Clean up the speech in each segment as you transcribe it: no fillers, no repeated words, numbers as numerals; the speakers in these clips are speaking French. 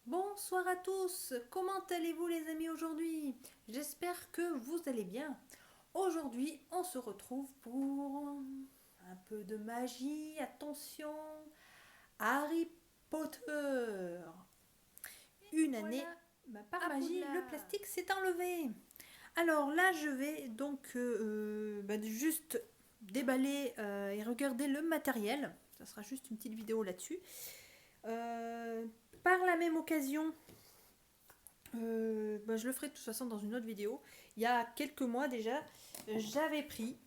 Bonsoir à tous, comment allez-vous les amis aujourd'hui? J'espère que vous allez bien. Aujourd'hui, on se retrouve pour un peu de magie. Attention, Harry Potter. Une année, Voilà par à magie, le Poudlard. plastique s'est enlevé. Alors là, je vais donc juste déballer et regarder le matériel. Ça sera juste une petite vidéo là-dessus. Euh, Par la même occasion, je le ferai de toute façon dans une autre vidéo. Il y a quelques mois déjà, j'avais pris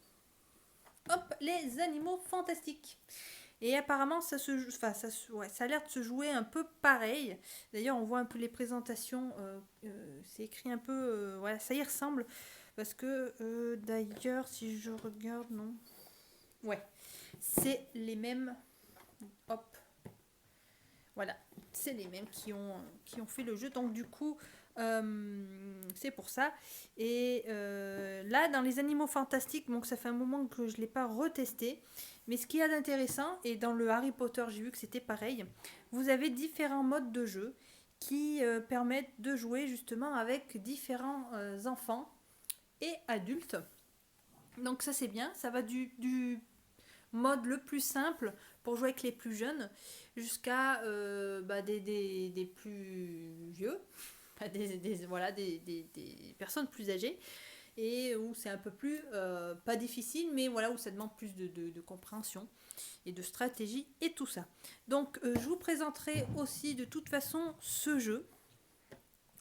les animaux fantastiques. Et apparemment, ça a l'air de se jouer un peu pareil. D'ailleurs, on voit un peu les présentations. C'est écrit un peu. Voilà, ça y ressemble. Parce que, d'ailleurs, si je regarde, non. Ouais, c'est les mêmes. Hop, voilà, c'est les mêmes qui ont fait le jeu. Donc du coup, c'est pour ça. Et là, dans les animaux fantastiques, donc ça fait un moment que je ne l'ai pas retesté. Mais ce qu'il y a d'intéressant, et dans le Harry Potter, j'ai vu que c'était pareil, vous avez différents modes de jeu qui permettent de jouer justement avec différents enfants et adultes. Donc ça c'est bien, ça va du mode le plus simple pour jouer avec les plus jeunes jusqu'à des plus vieux, voilà, des personnes plus âgées et où c'est un peu plus pas difficile mais voilà où ça demande plus de compréhension et de stratégie et tout ça. Donc je vous présenterai aussi de toute façon ce jeu.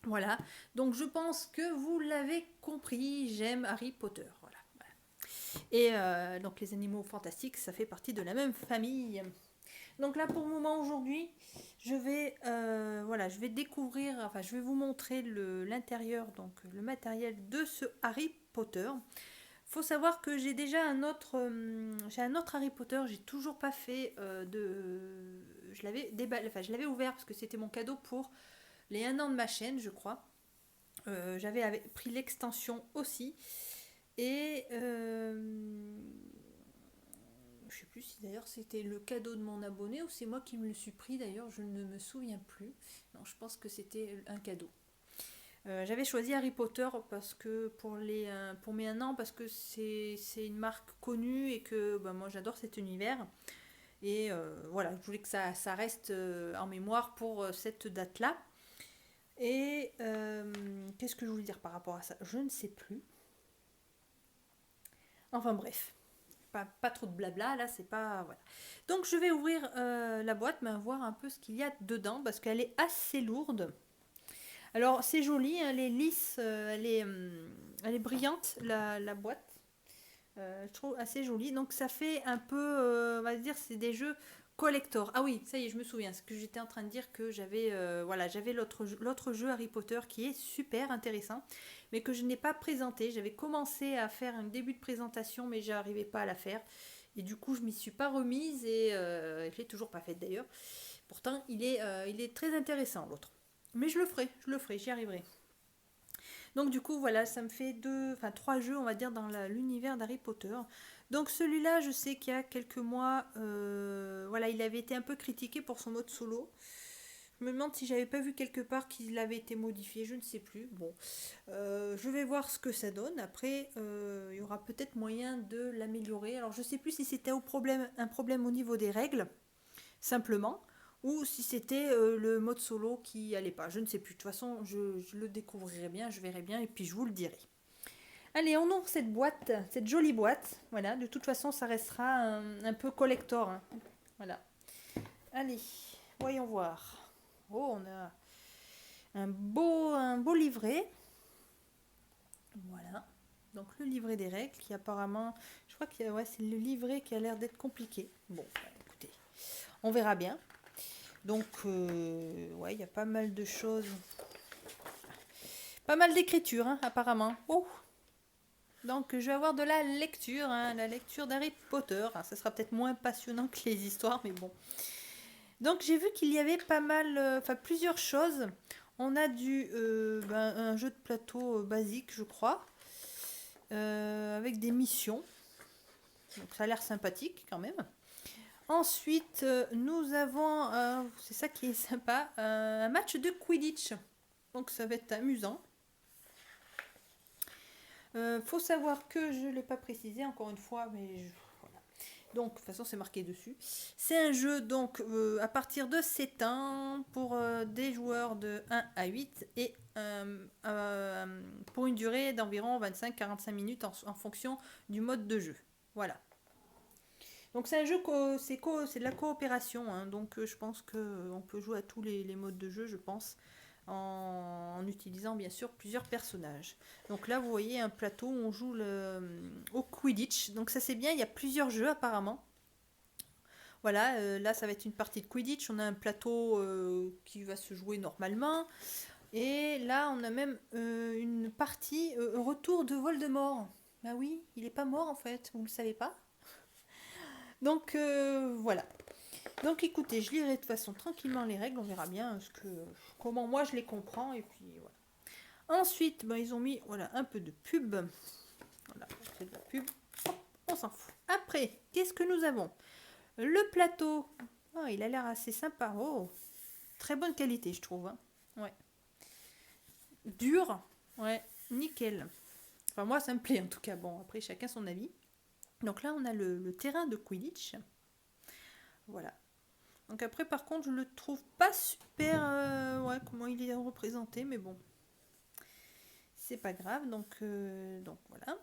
Voilà, donc je pense que vous l'avez compris, j'aime Harry Potter. Voilà. Et donc les animaux fantastiques, ça fait partie de la même famille. Donc là pour le moment aujourd'hui, je vais découvrir, enfin je vais vous montrer l'intérieur, donc le matériel de ce Harry Potter. Faut savoir que j'ai un autre Harry Potter, j'ai toujours pas fait je l'avais déballé, enfin je l'avais ouvert parce que c'était mon cadeau pour les 1 an de ma chaîne, je crois. J'avais pris l'extension aussi. Et je sais plus si d'ailleurs c'était le cadeau de mon abonné ou c'est moi qui me le suis pris d'ailleurs, je ne me souviens plus. Non, je pense que c'était un cadeau. J'avais choisi Harry Potter parce que pour mes 1 an parce que c'est une marque connue et que bah, moi j'adore cet univers. Et voilà, je voulais que ça reste en mémoire pour cette date-là. Et qu'est-ce que je voulais dire par rapport à ça? Je ne sais plus. Enfin bref, pas trop de blabla, là c'est pas... Voilà. Donc je vais ouvrir la boîte, mais voir un peu ce qu'il y a dedans, parce qu'elle est assez lourde. Alors c'est joli, hein, elle est lisse, elle est brillante, la boîte. Je trouve assez jolie. Donc ça fait un peu, on va dire, c'est des jeux collector. Ah oui, ça y est, je me souviens. Ce que j'étais en train de dire que j'avais l'autre jeu Harry Potter qui est super intéressant, mais que je n'ai pas présenté. J'avais commencé à faire un début de présentation, mais j'arrivais pas à la faire. Et du coup, je m'y suis pas remise et je l'ai toujours pas faite d'ailleurs. Pourtant, il est très intéressant l'autre. Mais je le ferai, j'y arriverai. Donc du coup voilà, ça me fait 3 jeux on va dire dans l'univers d'Harry Potter. Donc celui-là, je sais qu'il y a quelques mois, voilà, il avait été un peu critiqué pour son mode solo. Je me demande si j'avais pas vu quelque part qu'il avait été modifié, je ne sais plus. Bon, je vais voir ce que ça donne. Après, il y aura peut-être moyen de l'améliorer. Alors je sais plus si c'était un problème au niveau des règles, simplement, ou si c'était le mode solo qui allait pas. Je ne sais plus. De toute façon, je le découvrirai bien, je verrai bien et puis je vous le dirai. Allez, on ouvre cette boîte, cette jolie boîte. Voilà, de toute façon, ça restera un peu collector, hein. Voilà. Allez, voyons voir. Oh, on a un beau livret. Voilà. Donc le livret des règles qui apparemment, je crois que ouais, c'est le livret qui a l'air d'être compliqué. Bon, bah, écoutez, on verra bien. Donc, ouais, il y a pas mal de choses. Pas mal d'écriture, hein, apparemment. Oh. Donc, je vais avoir de la lecture, hein, la lecture d'Harry Potter. Ah, ça sera peut-être moins passionnant que les histoires, mais bon. Donc, j'ai vu qu'il y avait pas mal, plusieurs choses. On a un jeu de plateau basique, je crois, avec des missions. Donc, ça a l'air sympathique quand même. Ensuite, nous avons, c'est ça qui est sympa, un match de Quidditch. Donc ça va être amusant. Faut savoir que je ne l'ai pas précisé encore une fois, mais voilà. Donc de toute façon c'est marqué dessus. C'est un jeu donc à partir de 7 ans pour des joueurs de 1 à 8 et pour une durée d'environ 25-45 minutes en fonction du mode de jeu. Voilà. Donc c'est un jeu, c'est de la coopération, hein. Donc je pense qu'on peut jouer à tous les modes de jeu, je pense, en utilisant bien sûr plusieurs personnages. Donc là vous voyez un plateau où on joue au Quidditch, donc ça c'est bien, il y a plusieurs jeux apparemment. Voilà, là ça va être une partie de Quidditch, on a un plateau qui va se jouer normalement, et là on a même une partie retour de Voldemort. Bah oui, il est pas mort en fait, vous ne le savez pas. Donc voilà. Donc écoutez, je lirai de toute façon tranquillement les règles, on verra bien comment moi je les comprends et puis voilà. Ensuite, ben, ils ont mis voilà un peu de pub. Voilà, c'est de la pub. Hop, on s'en fout. Après, qu'est-ce que nous avons? Le plateau. Oh, il a l'air assez sympa. Oh, très bonne qualité, je trouve, hein. Ouais. Dur. Ouais, nickel. Enfin moi ça me plaît en tout cas. Bon, après chacun son avis. Donc là on a le terrain de Quidditch. Voilà. Donc après, par contre, je le trouve pas super... ouais, comment il est représenté, mais bon. C'est pas grave, donc voilà.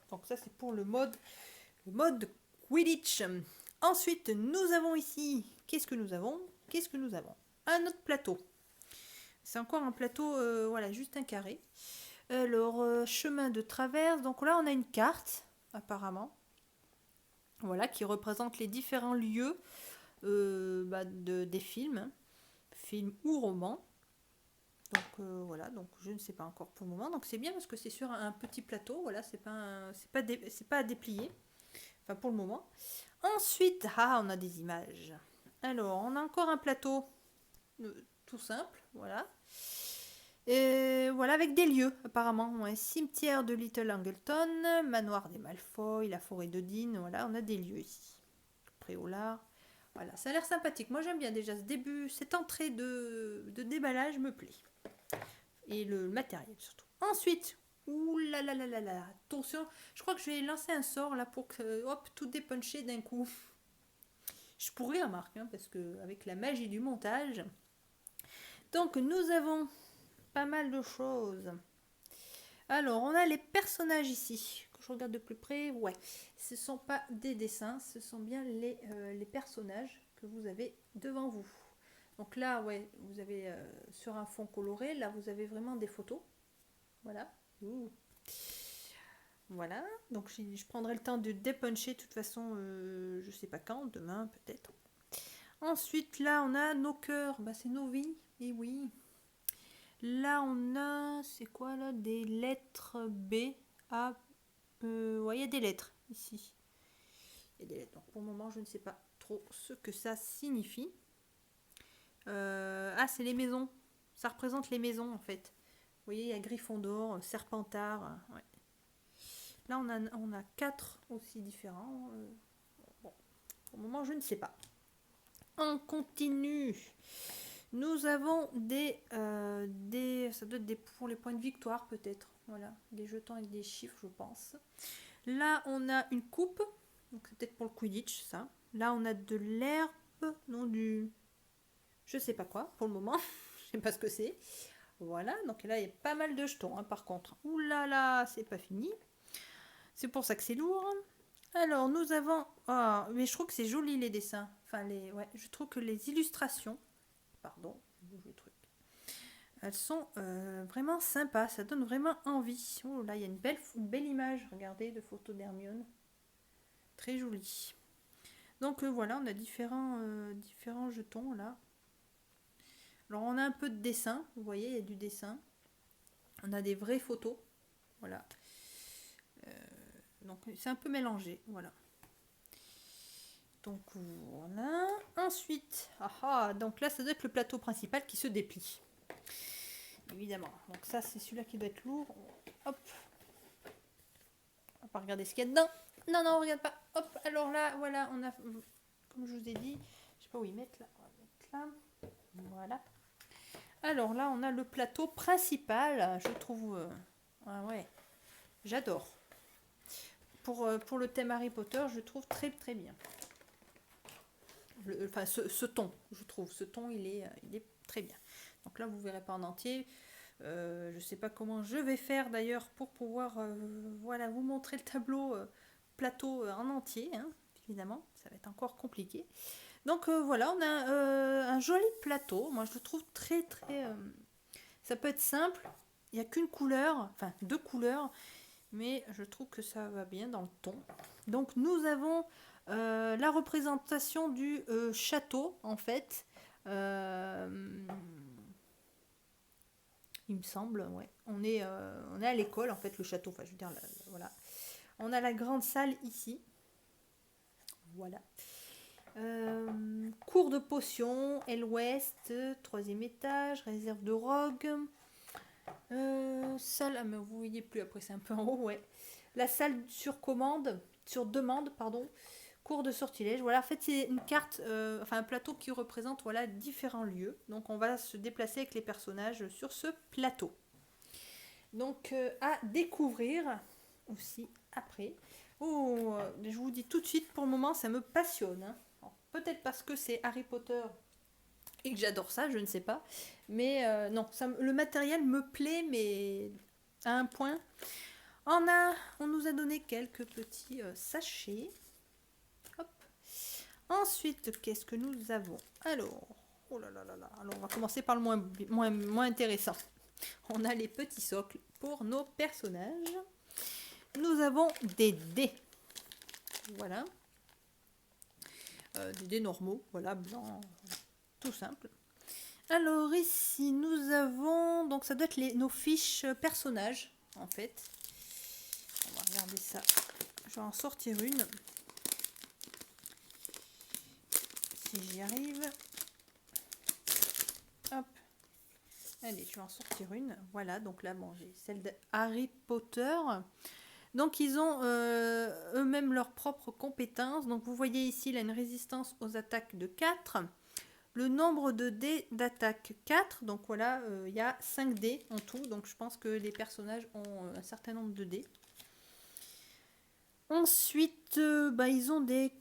Donc ça, c'est pour le mode Quidditch. Ensuite, nous avons ici... Qu'est-ce que nous avons? Qu'est-ce que nous avons? Un autre plateau. C'est encore un plateau, voilà, juste un carré. Alors, chemin de traverse. Donc là, on a une carte, apparemment. Voilà, qui représente les différents lieux des films, films ou romans. Donc voilà, donc je ne sais pas encore pour le moment. Donc c'est bien parce que c'est sur un petit plateau. Voilà, c'est pas à déplier. Enfin pour le moment. Ensuite, on a des images. Alors, on a encore un plateau tout simple, voilà. Et voilà, avec des lieux apparemment. Ouais, cimetière de Little Angleton, manoir des Malfoy, la forêt de Dean. Voilà, on a des lieux ici. Préolard. Voilà, ça a l'air sympathique. Moi j'aime bien déjà ce début, cette entrée de déballage me plaît. Et le matériel surtout. Ensuite, ouh là là là là là, attention, je crois que je vais lancer un sort là pour que, hop, tout dépuncher d'un coup. Je pourrais remarquer, hein, parce que avec la magie du montage. Donc nous avons pas mal de choses. Alors, on a les personnages ici. Que je regarde de plus près, ouais. Ce ne sont pas des dessins, ce sont bien les personnages que vous avez devant vous. Donc là, ouais, vous avez sur un fond coloré, là vous avez vraiment des photos. Voilà. Ouh. Voilà. Donc je prendrai le temps de dépuncher de toute façon, je sais pas quand, demain peut-être. Ensuite, là, on a nos cœurs. Bah, c'est nos vies. Et oui. Là, on a, c'est quoi là? Des lettres B, A. Ouais, il y a des lettres ici. Il y a des lettres. Donc, pour le moment, je ne sais pas trop ce que ça signifie. C'est les maisons. Ça représente les maisons en fait. Vous voyez, il y a Gryffondor, Serpentard. Ouais. Là, on a 4 aussi différents. Bon, pour le moment, je ne sais pas. On continue. Nous avons ça doit être pour les points de victoire peut-être. Voilà, des jetons avec des chiffres, je pense. Là, on a une coupe. Donc c'est peut-être pour le Quidditch, ça. Là, on a de l'herbe, non je sais pas quoi pour le moment. Je sais pas ce que c'est. Voilà, donc là, il y a pas mal de jetons, hein, par contre. Ouh là là, c'est pas fini. C'est pour ça que c'est lourd. Alors, nous avons... Ah, mais je trouve que c'est joli les dessins. Enfin, ouais, je trouve que les illustrations... Pardon, je bouge le truc. Elles sont vraiment sympas, ça donne vraiment envie. Oh là, il y a une belle image, regardez, de photo d'Hermione. Très jolie. Donc voilà, on a différents jetons là. Alors on a un peu de dessin, vous voyez, il y a du dessin. On a des vraies photos, voilà. Donc c'est un peu mélangé, voilà. Donc voilà. Ensuite, donc là ça doit être le plateau principal qui se déplie. Évidemment. Donc ça c'est celui-là qui doit être lourd. Hop. On va pas regarder ce qu'il y a dedans. Non, on regarde pas. Hop, alors là, voilà, on a, comme je vous ai dit, je sais pas où y mettre là. On va mettre là. Voilà. Alors là, on a le plateau principal, je trouve. Ah ouais, j'adore. Pour le thème Harry Potter, je trouve très très bien. Enfin, ce ton, je trouve. Ce ton, il est très bien. Donc là, vous ne verrez pas en entier. Je ne sais pas comment je vais faire d'ailleurs pour pouvoir voilà, vous montrer le tableau plateau en entier. Hein, évidemment, ça va être encore compliqué. Donc voilà, on a un joli plateau. Moi, je le trouve très très... ça peut être simple. Il n'y a qu'une couleur, enfin deux couleurs. Mais je trouve que ça va bien dans le ton. Donc nous avons la représentation du château, en fait. Il me semble, ouais. On est à l'école, en fait, le château. Enfin, je veux dire, voilà. On a la grande salle ici. Voilà. Cours de potions, aile ouest, troisième étage, réserve de rogue. Salle, ah mais vous voyez plus après, c'est un peu en haut, ouais. La salle sur commande, sur demande, pardon. Cours de sortilège. Voilà, en fait, c'est une carte, enfin un plateau qui représente voilà différents lieux. Donc, on va se déplacer avec les personnages sur ce plateau. Donc, à découvrir aussi après. Oh, je vous dis tout de suite, pour le moment, ça me passionne. Hein. Peut-être parce que c'est Harry Potter et que j'adore ça, je ne sais pas. Mais non, le matériel me plaît, mais à un point. On nous a donné quelques petits sachets. Hop. Ensuite, qu'est-ce que nous avons? Alors, oh là là là là. Alors, on va commencer par le moins intéressant. On a les petits socles pour nos personnages. Nous avons des dés. Voilà. Des dés normaux, voilà, blancs, tout simple. Alors ici, nous avons... Donc ça doit être nos fiches personnages, en fait. On va regarder ça. Je vais en sortir une. Si j'y arrive. Hop. Allez, je vais en sortir une. Voilà, donc là, bon, j'ai celle de Harry Potter. Donc ils ont eux-mêmes leurs propres compétences. Donc vous voyez ici, il a une résistance aux attaques de 4. Le nombre de dés d'attaque 4. Donc voilà, il y a 5 dés en tout. Donc je pense que les personnages ont un certain nombre de dés. Ensuite, ils ont des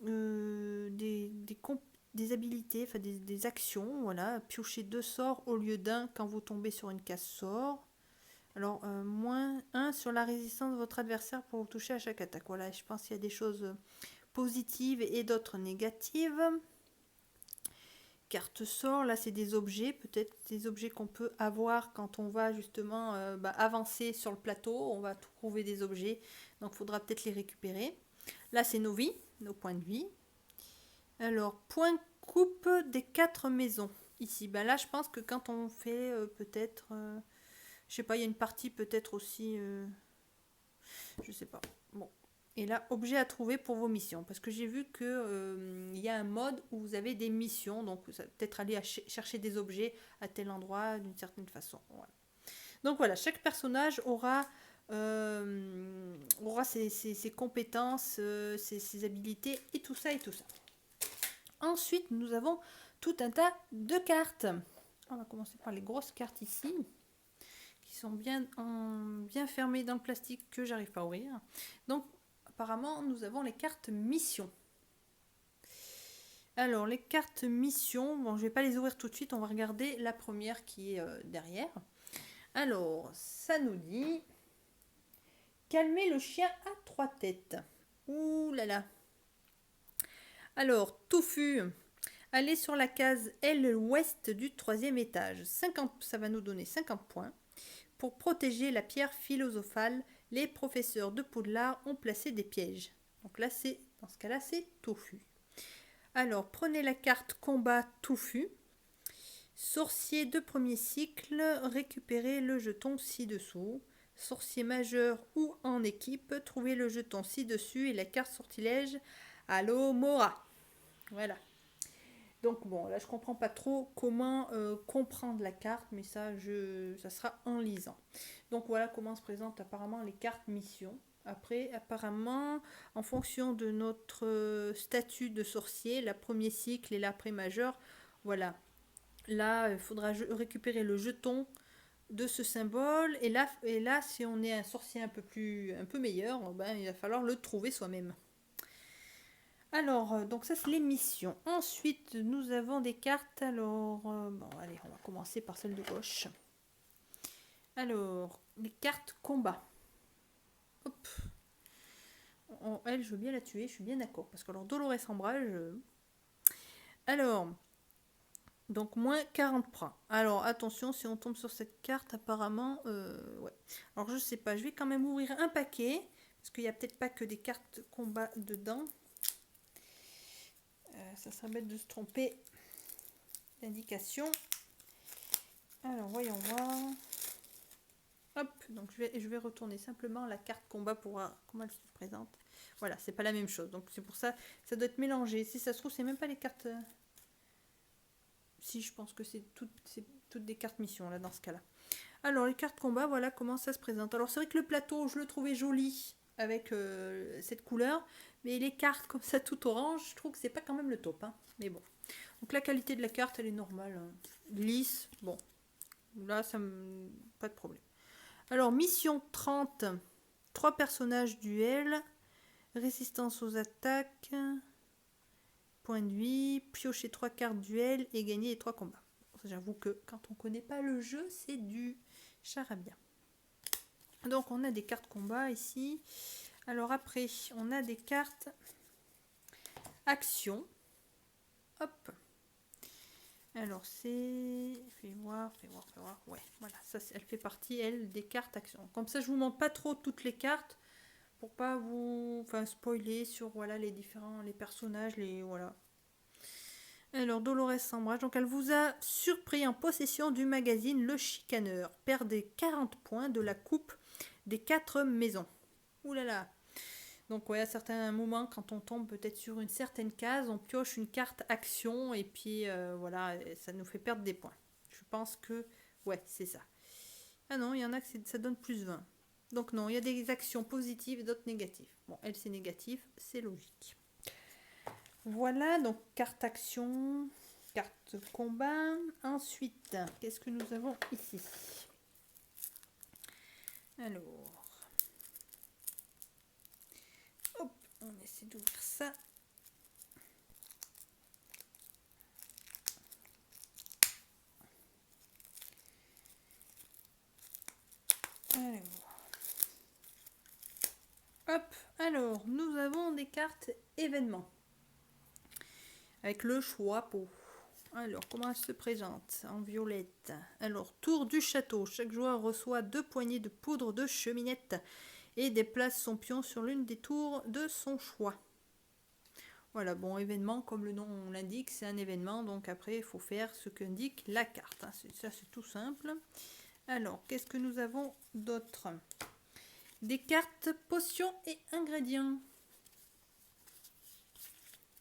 habilités, enfin des actions. Voilà, piocher 2 sorts au lieu d'un quand vous tombez sur une case sort. Alors, moins 1 sur la résistance de votre adversaire pour vous toucher à chaque attaque. Voilà, je pense qu'il y a des choses positives et d'autres négatives. Carte sort, là c'est des objets, peut-être des objets qu'on peut avoir quand on va justement avancer sur le plateau. On va trouver des objets, donc il faudra peut-être les récupérer. Là c'est nos vies, nos points de vie. Alors, point coupe des 4 maisons. Ici, là je pense que quand on fait peut-être... je sais pas, il y a une partie peut-être aussi... je sais pas. Bon. Et là, objet à trouver pour vos missions. Parce que j'ai vu que y a un mode où vous avez des missions. Donc, vous allez peut-être aller chercher des objets à tel endroit d'une certaine façon. Voilà. Donc voilà, chaque personnage aura ses compétences, ses habilités et tout ça et tout ça. Ensuite, nous avons tout un tas de cartes. On va commencer par les grosses cartes ici, qui sont bien fermées dans le plastique que j'arrive pas à ouvrir. Donc, apparemment, nous avons les cartes mission. Alors, les cartes mission, bon, je vais pas les ouvrir tout de suite, on va regarder la première qui est derrière. Alors, ça nous dit... Calmer le chien à 3 têtes. Ouh là là. Alors, touffu. Allez sur la case aile ouest du 3e étage. 50, ça va nous donner 50 points. Pour protéger la pierre philosophale, les professeurs de Poudlard ont placé des pièges. Donc là, dans ce cas-là, c'est touffu. Alors, prenez la carte combat touffu. Sorcier de premier cycle, récupérez le jeton ci-dessous. Sorcier majeur ou en équipe, trouvez le jeton ci-dessus et la carte sortilège Allo Mora. Voilà. Donc bon, là je comprends pas trop comment comprendre la carte, mais ça sera en lisant. Donc voilà comment se présentent apparemment les cartes mission. Après, apparemment, en fonction de notre statut de sorcier, la premier cycle et l'après majeur, voilà. Là, il faudra récupérer le jeton de ce symbole. Et là, si on est un sorcier un peu meilleur, ben, il va falloir le trouver soi-même. Alors, donc ça, c'est les missions. Ensuite, nous avons des cartes. Alors, bon, allez, on va commencer par celle de gauche. Alors, les cartes combat. Hop. Elle, je veux bien la tuer, je suis bien d'accord. Parce que alors, Dolores Ambrage. Alors, donc moins 40 points. Alors, attention, si on tombe sur cette carte, apparemment, ouais. Alors, je sais pas, je vais quand même ouvrir un paquet. Parce qu'il n'y a peut-être pas que des cartes combat dedans. Ça serait bête de se tromper d'indication. Alors, voyons voir. Hop, donc je vais retourner simplement la carte combat pour voir comment elle se présente. Voilà, c'est pas la même chose. Donc c'est pour ça, ça doit être mélangé. Si ça se trouve, c'est même pas les cartes. Si, je pense que c'est toutes des cartes mission là dans ce cas-là. Alors les cartes combat, voilà comment ça se présente. Alors c'est vrai que le plateau, je le trouvais joli avec cette couleur, mais les cartes comme ça tout orange, je trouve que c'est pas quand même le top. Hein. Mais bon. Donc la qualité de la carte, elle est normale, hein. Lisse. Bon, là ça me pas de problème. Alors, mission 30. 3 personnages duel. Résistance aux attaques. Point de vie. Piocher 3 cartes duel et gagner les 3 combats. J'avoue que quand on ne connaît pas le jeu, c'est du charabia. Donc, on a des cartes combat ici. Alors, après, on a des cartes action. Hop. Alors, c'est... Fais voir. Ouais, voilà. Ça, elle fait partie, elle, des cartes action. Comme ça, je vous montre pas trop toutes les cartes pour pas vous spoiler sur voilà les personnages, voilà. Alors, Dolores Sambrage, donc elle vous a surpris en possession du magazine Le Chicaneur. Perdez 40 points de la coupe des 4 maisons. Ouh là là. Donc ouais, à certains moments, quand on tombe peut-être sur une certaine case, on pioche une carte action et puis voilà, ça nous fait perdre des points. Je pense que, ouais, c'est ça. Ah non, il y en a que ça donne plus 20. Donc non, il y a des actions positives et d'autres négatives. Bon, elle c'est négatif, c'est logique. Voilà, donc carte action, carte combat. Ensuite, qu'est-ce que nous avons ici? Alors, hop, on essaie d'ouvrir ça. Alors, hop, alors, nous avons des cartes événements. Avec le choix pour. Alors, comment elle se présente en violette? Alors, tour du château. Chaque joueur reçoit 2 poignées de poudre de cheminette et déplace son pion sur l'une des tours de son choix. Voilà, bon, événement, comme le nom l'indique, c'est un événement. Donc après, il faut faire ce qu'indique la carte. Hein. Ça, c'est tout simple. Alors, qu'est-ce que nous avons d'autre? Des cartes potions et ingrédients.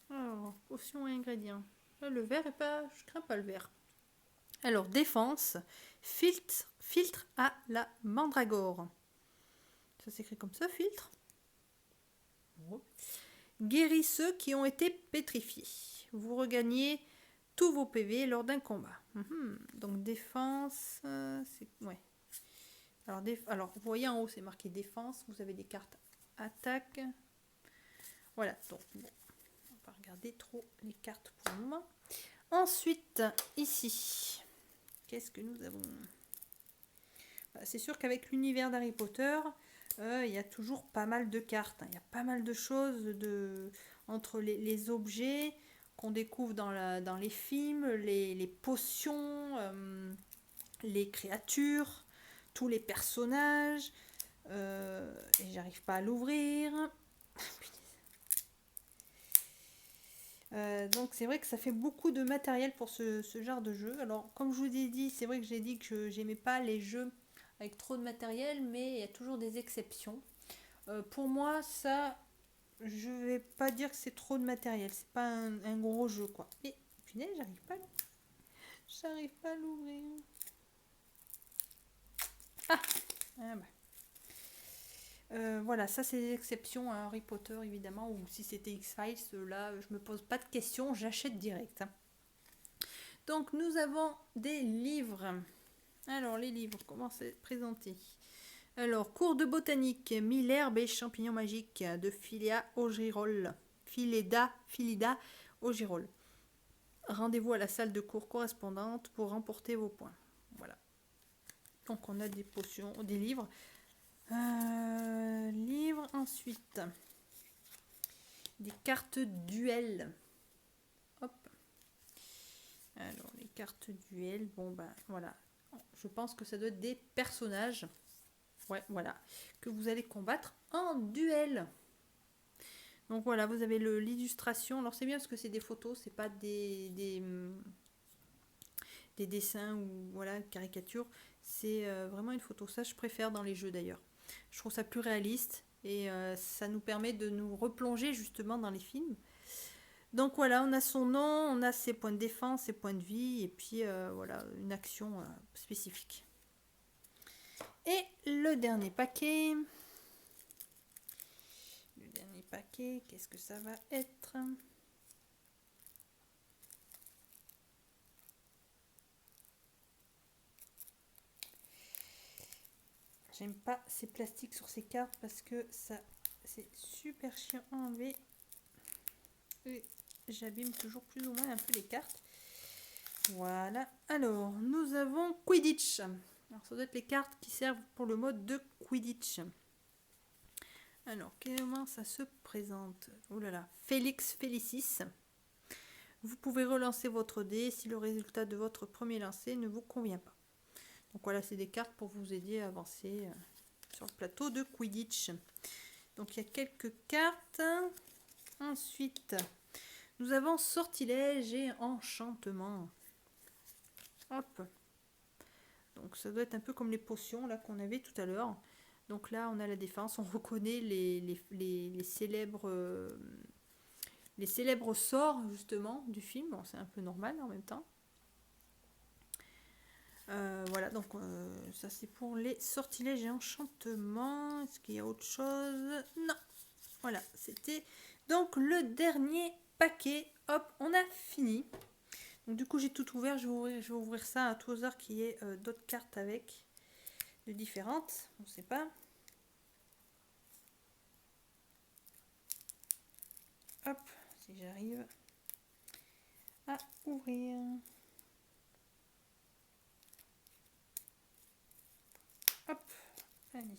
Alors, potions et ingrédients. Là, le vert est pas... Je crains pas le vert. Alors, défense. Filtre à la mandragore. Ça s'écrit comme ça, filtre. Oh. Guérit ceux qui ont été pétrifiés. Vous regagnez tous vos PV lors d'un combat. Donc, défense... c'est... Ouais. Alors, vous voyez en haut, c'est marqué défense. Vous avez des cartes attaque. Voilà, donc bon. On va regarder trop les cartes pour le moment. Ensuite, ici, qu'est-ce que nous avons? C'est sûr qu'avec l'univers d'Harry Potter, il y a toujours pas mal de cartes. Il y a pas mal de choses entre les objets qu'on découvre dans les films, les potions, les créatures, tous les personnages. Et j'arrive pas à l'ouvrir. Donc c'est vrai que ça fait beaucoup de matériel pour ce genre de jeu. Alors comme je vous ai dit, c'est vrai que j'ai dit que j'aimais pas les jeux avec trop de matériel, mais il y a toujours des exceptions. Pour moi, ça, je vais pas dire que c'est trop de matériel. C'est pas un gros jeu quoi. Et punaise, j'arrive pas à l'ouvrir. Ah bah. Voilà, ça c'est l'exception à Harry Potter évidemment, ou si c'était X-Files, là je me pose pas de questions, j'achète direct, hein. Donc nous avons des livres. Alors les livres, comment c'est présenté? Alors, cours de botanique, mille herbes et champignons magiques de Philia au Girol. Philida au Girol. Rendez-vous à la salle de cours correspondante pour remporter vos points. Voilà. Donc on a des potions, des livres. Livres ensuite. Des cartes duel. Hop. Alors les cartes duel, bon ben voilà. Je pense que ça doit être des personnages. Ouais, voilà. Que vous allez combattre en duel. Donc voilà, vous avez l'illustration. Alors c'est bien parce que c'est des photos, c'est pas des dessins ou voilà, caricatures. C'est vraiment une photo. Ça, je préfère dans les jeux d'ailleurs. Je trouve ça plus réaliste et ça nous permet de nous replonger justement dans les films. Donc voilà, on a son nom, on a ses points de défense, ses points de vie et puis voilà, une action spécifique. Et le dernier paquet. Le dernier paquet, qu'est-ce que ça va être? J'aime pas ces plastiques sur ces cartes parce que ça c'est super chiant à enlever. Et j'abîme toujours plus ou moins un peu les cartes. Voilà. Alors, nous avons Quidditch. Alors, ça doit être les cartes qui servent pour le mode de Quidditch. Alors, comment ça se présente? Oh là là. Félix Félicis. Vous pouvez relancer votre dé si le résultat de votre premier lancer ne vous convient pas. Donc voilà, c'est des cartes pour vous aider à avancer sur le plateau de Quidditch. Donc il y a quelques cartes. Ensuite, nous avons sortilège et enchantement. Hop. Donc ça doit être un peu comme les potions là qu'on avait tout à l'heure. Donc là, on a la défense. On reconnaît les célèbres sorts justement du film. Bon, c'est un peu normal en même temps. Voilà, donc ça c'est pour les sortilèges et enchantements. Est-ce qu'il y a autre chose? Non. Voilà, c'était donc le dernier paquet. Hop, on a fini. Donc du coup j'ai tout ouvert. Je vais ouvrir ça à tout hasard qu'il y ait d'autres cartes avec de différentes. On ne sait pas. Hop, si j'arrive à ouvrir. Hop, allez.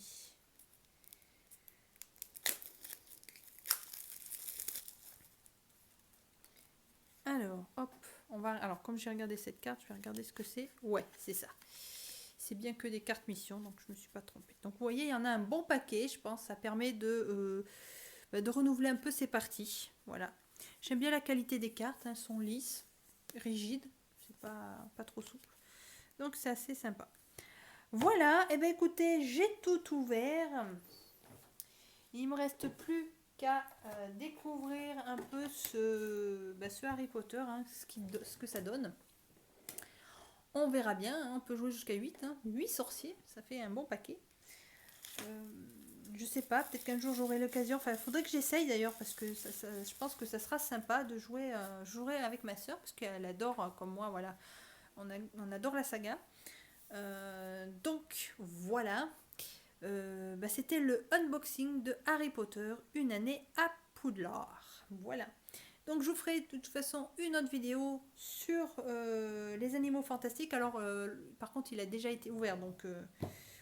Alors, hop, on va. Alors, comme j'ai regardé cette carte, je vais regarder ce que c'est. Ouais, c'est ça. C'est bien que des cartes mission, donc je ne me suis pas trompée. Donc, vous voyez, il y en a un bon paquet, je pense. Ça permet de renouveler un peu ces parties. Voilà. J'aime bien la qualité des cartes. Elles sont lisses, rigides. C'est pas trop souple. Donc, c'est assez sympa. Voilà. Et bien, écoutez, j'ai tout ouvert. Il me reste plus qu'à découvrir un peu ce Harry Potter, hein, ce que ça donne. On verra bien, hein, on peut jouer jusqu'à 8, hein, 8 sorciers, ça fait un bon paquet. Je sais pas, peut-être qu'un jour j'aurai l'occasion, enfin il faudrait que j'essaye d'ailleurs, parce que je pense que ça sera sympa de jouer, avec ma soeur, parce qu'elle adore, comme moi, voilà, on adore la saga. Donc voilà. C'était le unboxing de Harry Potter, une année à Poudlard. Voilà. Donc je vous ferai de toute façon une autre vidéo sur les animaux fantastiques. Alors par contre il a déjà été ouvert, donc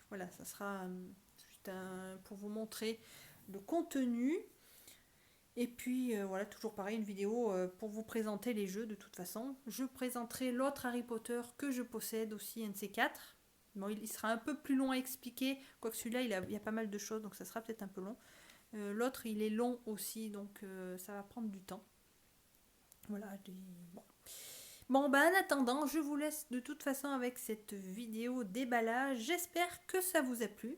voilà, ça sera juste pour vous montrer le contenu. Et puis voilà, toujours pareil, une vidéo pour vous présenter les jeux de toute façon. Je présenterai l'autre Harry Potter que je possède aussi, un de ces quatre. Bon, il sera un peu plus long à expliquer, quoique celui-là, il y a pas mal de choses, donc ça sera peut-être un peu long. L'autre, il est long aussi, donc ça va prendre du temps. Voilà, bon. Bon, en attendant, je vous laisse de toute façon avec cette vidéo déballage. J'espère que ça vous a plu.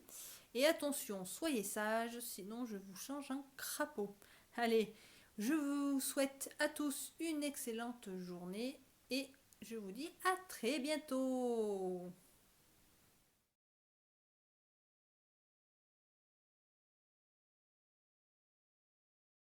Et attention, soyez sages, sinon je vous change en crapaud. Allez, je vous souhaite à tous une excellente journée et je vous dis à très bientôt.